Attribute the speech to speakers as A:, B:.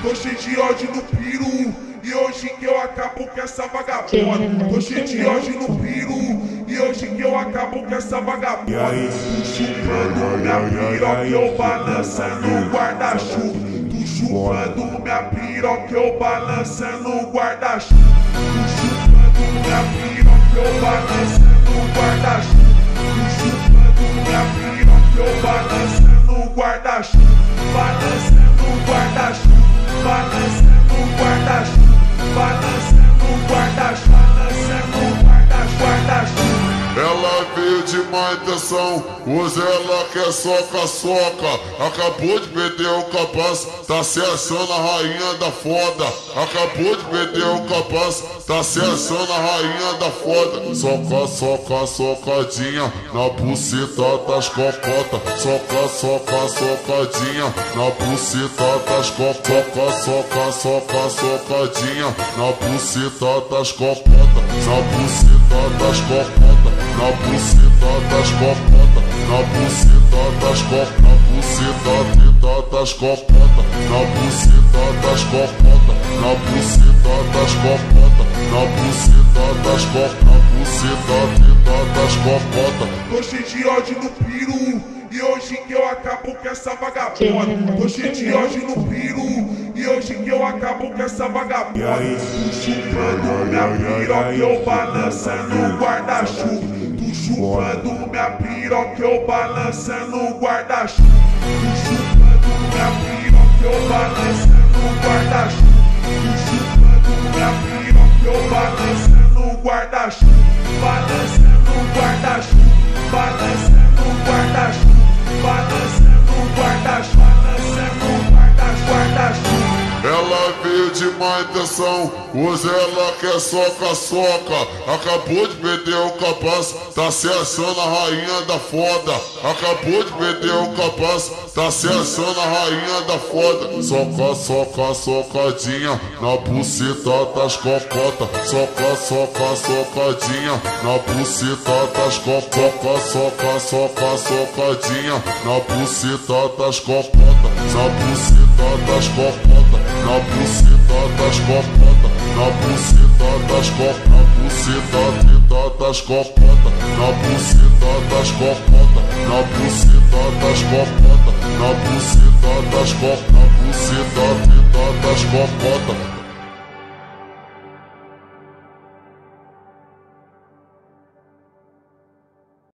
A: Tô cheio de ódio no peru, e hoje que eu acabo com essa vagabunda. Tô cheio de ódio no peru, e hoje que eu acabo com essa vagabunda. Tu chupando minha piroca, eu balançando o guarda-chuva. Tu chupando minha piroca, eu balançando o guarda-chuva. Tu chupando minha piroca, eu balançando o guarda-chuva. Tu chupando minha piroca, eu balançando o guarda-chuva. Balançando o guarda-chuva. Balançando o guarda-chuva, balançando o guarda-chuva, balançando o guarda-chuva.
B: Ela veio de má intenção, hoje ela quer soca-soca. Acabou de perder o capaz, tá se achando a rainha da foda. Acabou de perder o capaz, tá se achando a rainha da foda. Soca, soca, socadinha na buceta das cocotas. Soca, soca, socadinha na buceta das cocotas. Soca, soca, socadinha na buceta das cocotas. Na buceta das cocotas. Na buceta das cocotas, na buceta das cocotas, na buceta das cocotas, na buceta das cocotas, na buceta das cocotas, na buceta das cocotas, na buceta das cocotas.
A: Tô cheio de ódio no peru, e hoje que eu acabo com essa vagabunda. Tô cheio de ódio no peru, e hoje que eu acabo com essa vagabunda. Tu chupando minha piroca, eu balançando o guarda-chuva. Tu chupando minha piroca, eu balançando o guarda-chuva. Tu chupando minha piroca, eu balançando o guarda-chuva. Tu chupando minha piroca, eu balançando o guarda-chuva. Balançando o guarda-chuva, balançando o guarda-chuva, balançando o guarda-chuva, balançando o guarda-chuva.
B: Ela veio de má intenção, hoje ela quer soca-soca. Acabou de perder o capaz, tá se achando a rainha da foda. Acabou de perder o capaz, tá se achando a rainha da foda. Soca, soca, socadinha na buceta das cocotas. Soca, soca, socadinha na buceta das cocotas. Soca, soca, socadinha na buceta das cocotas. Na buceta das cocotas. Na buceta das cocotas, na buceta das cocotas, na buceta das cocotas, na buceta das cocotas, na buceta das cocotas, na buceta das cocotas, na buceta das cocotas.